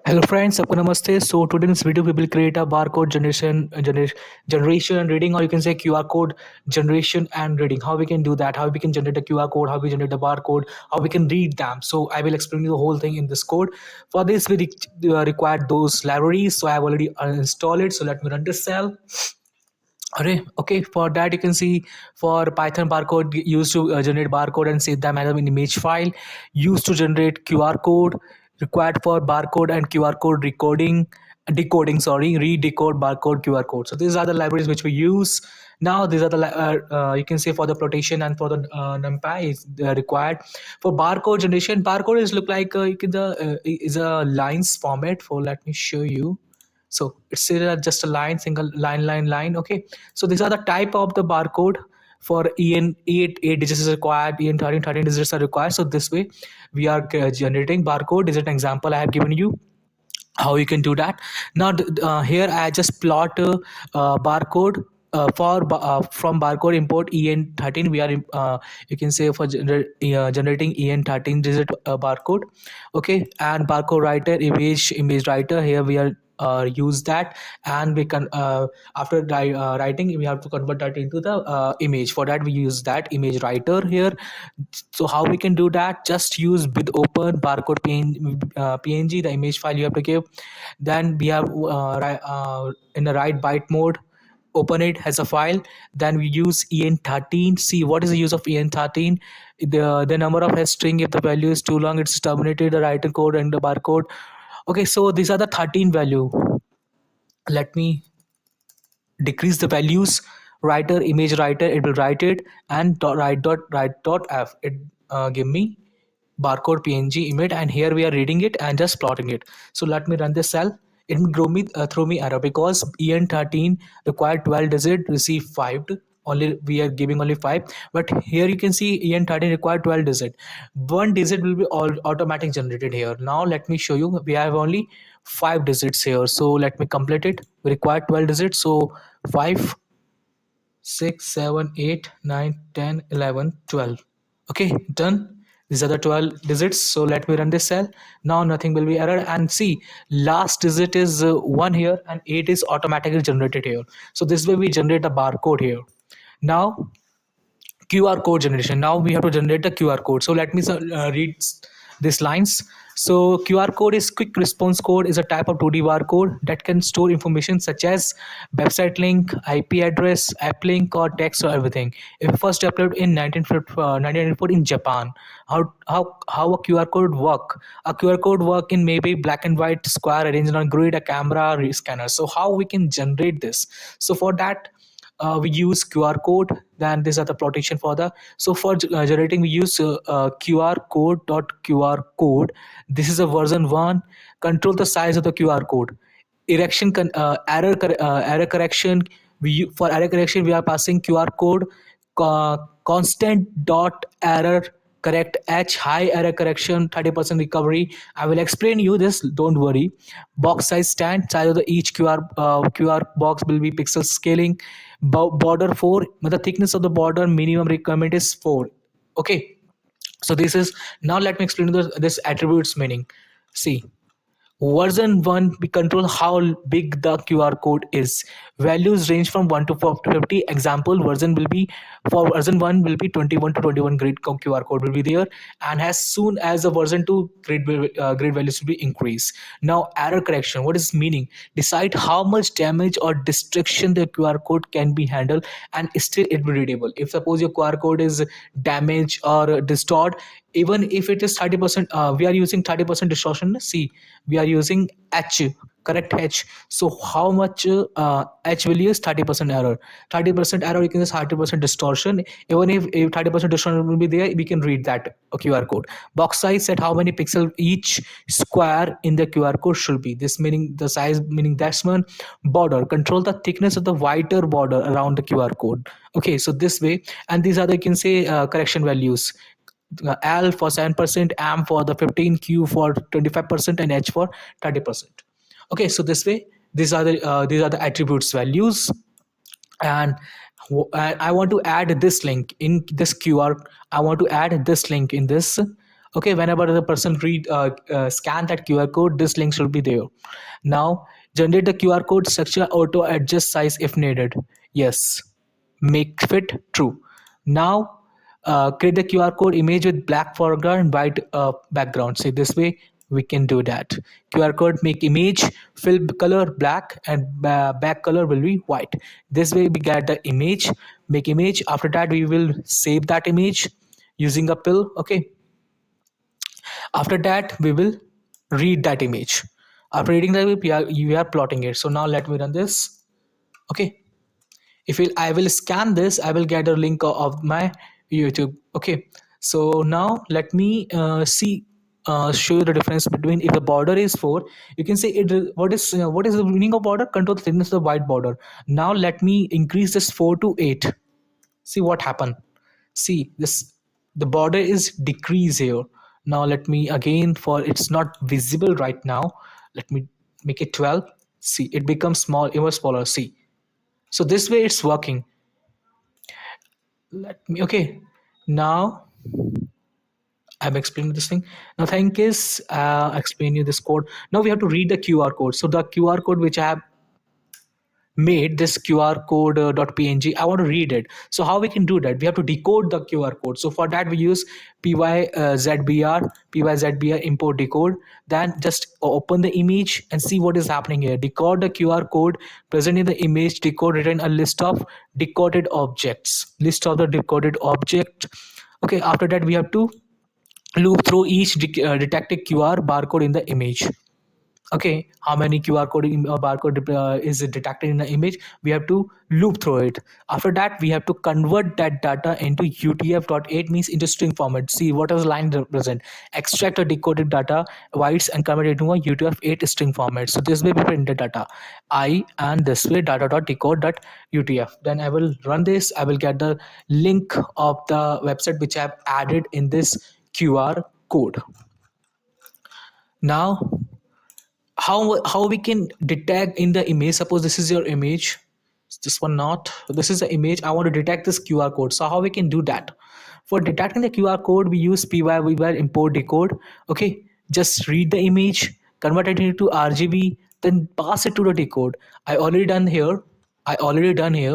Hello friends, सबको नमस्ते. So today in this video we will create a barcode generation and reading, or you can say QR code generation and reading. How we can do that? How we can generate a QR code? How we generate a barcode? How we can read them? So I will explain you the whole thing in this code. For this we require those libraries. So I have already installed it. So let me run this cell. Okay, for that you can see for Python barcode used to generate barcode and save them as an image file, used to generate QR code, required for barcode and QR code decoding, sorry, redecode barcode QR code. So these are the libraries which we use. Now these are the you can say for the flotation and for the numpy is required for barcode generation. Barcode is look like is a lines format. For let me show you. So it's just a line, single line. Okay, so these are the type of the barcode. For en 8 digits is required, en 13 digits are required. So this way we are generating barcode. Is an example I have given you how you can do that. Now here I just plot barcode from barcode import en13. We are you can say for generating en13 digit barcode. Okay, and barcode writer, image writer, here we are use that, and we can after writing we have to convert that into the image. For that we use that image writer here. So how we can do that? Just use with open barcode png, the image file you have to give. Then we have in the write byte mode, open it as a file. Then we use en13. See what is the use of en13? The number of hash string, if the value is too long, it's terminated the writer code and the barcode. Okay, so these are the 13 value. Let me decrease the values. Writer, image writer, it will write it, and write.f, it give me barcode png image, and here we are reading it and just plotting it. So let me run this cell. It will throw me error because en13 required 12 digit, receive 5, only we are giving only 5. But here you can see en13 required 12 digit, one digit will be all automatic generated here. Now let me show you, we have only 5 digits here. So let me complete it. We require 12 digits, so 5, 6, 7, 8, 9, 10, 11, 12. Okay, done. These are the 12 digits. So let me run this cell. Now nothing will be error. And see, last digit is 1 here, and 8 is automatically generated here. So this way we generate a barcode here. Now QR code generation. Now we have to generate the QR code. So let me read these lines. So QR code is quick response code, is a type of 2D barcode that can store information such as website link, IP address, app link, or text, or everything. It first developed in 1994 in Japan. How a QR code work? A QR code work in maybe black and white square arranged on grid, a camera, scanner. So how we can generate this? So for that we use QR code. Then these are the protection for the. So for generating we use QR code. This is a version 1. Control the size of the QR code. Error correction. For error correction we are passing QR code constant dot error correct h, high error correction, 30% recovery. I will explain you this, don't worry. Box size size of the each QR box will be pixel scaling. Border 4, the thickness of the border minimum requirement is 4. Okay, so this is. Now let me explain this attributes meaning. See, version 1 we control how big the QR code is. Values range from 1 to 50. Example, version will be for version 1 will be 21 to 21 grid QR code will be there, and as soon as the version 2 grid values will be increased. Now error correction, what is meaning? Decide how much damage or destruction the QR code can be handled and still it will be readable. If suppose your QR code is damaged or distort, even if it is 30%, we are using 30% distortion. See, we are using h, correct h. So how much h will use? 30% error. 30% error, you can use 30% distortion. Even if 30% distortion will be there, we can read that QR code. Box size, set how many pixel each square in the QR code should be. This meaning the size, meaning that's one. Border, control the thickness of the wider border around the QR code. Okay, so this way. And these are the, you can say, correction values. L for 7%, M for the 15, Q for 25%, and H for 30%. Okay, so this way these are the attributes values. And I want to add this link in this QR. I want to add this link in this Okay, whenever the person scan that QR code, this link should be there. Now generate the QR code structure, auto adjust size if needed. Yes, make fit true. Now create the QR code image with black foreground and white background. See, this way we can do that. QR code make image fill color black and back color will be white. This way we get the image, make image. After that we will save that image using a pill. Okay, after that we will read that image. After reading that we are plotting it. So now let me run this. Okay, if I will scan this, I will get a link of my YouTube. Okay, so now let me show you the difference between, if the border is 4, you can say it what is the meaning of border? Control the thickness of the white border. Now let me increase this 4 to 8. See what happened. See this, the border is decrease here. Now let me again, for it's not visible right now, let me make it 12. See, it becomes small, even smaller. See, so this way it's working. Let me, okay, now I'm explaining this thing. Now thank is explain you this code. Now we have to read the QR code. So the QR code which I have made, this QR code .png, I want to read it. So how we can do that? We have to decode the QR code. So for that we use pyzbr import decode. Then just open the image and see what is happening here. Decode the QR code present in the image. Decode written a list of decoded objects. List of the decoded object. Okay, after that we have to loop through each detected QR barcode in the image. Okay, how many QR code barcode is detected in the image, we have to loop through it. After that we have to convert that data into UTF-8, means into string format. See what is line represent, extract the decoded data bytes and convert it into a UTF-8 string format. So this way we print the data I, and this way data.decode.utf. Then I will run this, I will get the link of the website which I have added in this QR code. Now how we can detect in the image, suppose this is your image, this one not, this is the image, I want to detect this QR code. So how we can do that? For detecting the QR code we use pyzbr import decode. Okay, just read the image, convert it into RGB, then pass it to the decode. I already done here,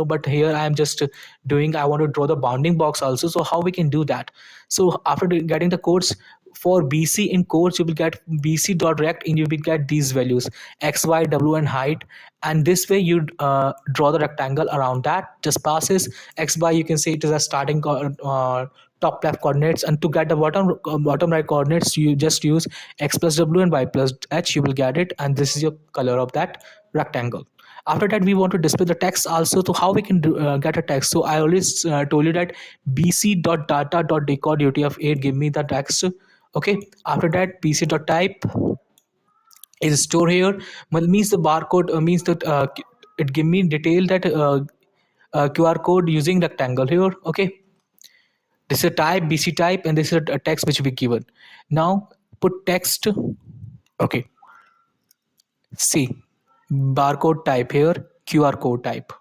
but here I am just doing, I want to draw the bounding box also. So how we can do that? So after getting the codes, for BC in codes you will get bc.rect, and you will get these values x, y, w and height. And this way you draw the rectangle around that, just passes x by, you can say it is a starting top left coordinates, and to get the bottom right coordinates you just use x plus w and y plus h, you will get it, and this is your color of that rectangle. After that we want to display the text also. So how we can get a text? So I always told you that bc.data.decode utf-8 give me the text. Okay, after that bc.type is stored here, means the barcode means that it give me detail that QR code using rectangle here. Okay, this is a type bc type, and this is a text which we given. Now put text. Okay, see, barcode type here, QR code type.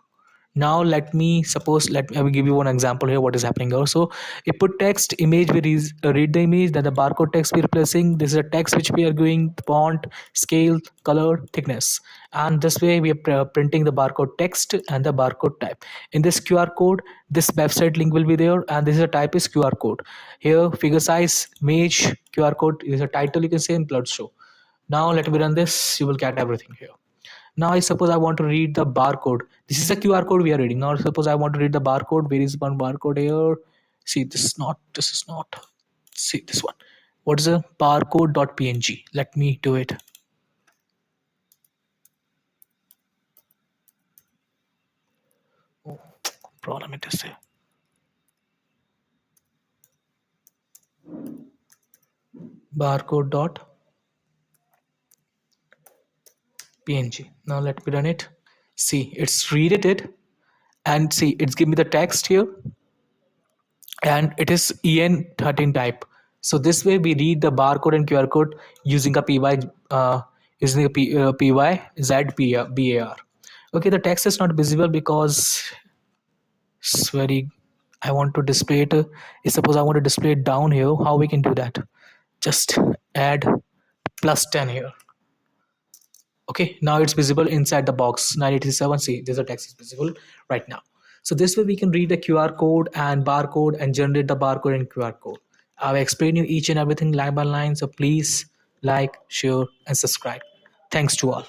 Now let me suppose, I will give you one example here what is happening here. So you put text image, we read the image, then the barcode text we are replacing. This is a text which we are doing font, scale, color, thickness, and this way we are printing the barcode text and the barcode type. In this QR code, this website link will be there, and this is a type is QR code. Here figure size, image, QR code is a title, you can say, in blood show. Now let me run this, you will get everything here. Now I suppose I want to read the barcode. This is the QR code we are reading. Now suppose I want to read the barcode. Where is one barcode here? See, this is not. See this one. What is a barcode.png? Let me do it. Oh, problem it is there. Barcode.png. Now let me run it. See, it's read it, and see, it's give me the text here, and it is EN13 type. So this way we read the barcode and QR code using a PYZBAR. Okay, the text is not visible because it's very, I want to display it. Suppose I want to display it down here, how we can do that? just add plus 10 here. Okay, now it's visible inside the box 987. See, there's a text is visible right now. So this way we can read the QR code and barcode and generate the barcode and QR code. I've explained you each and everything line by line. So please like, share, and subscribe. Thanks to all.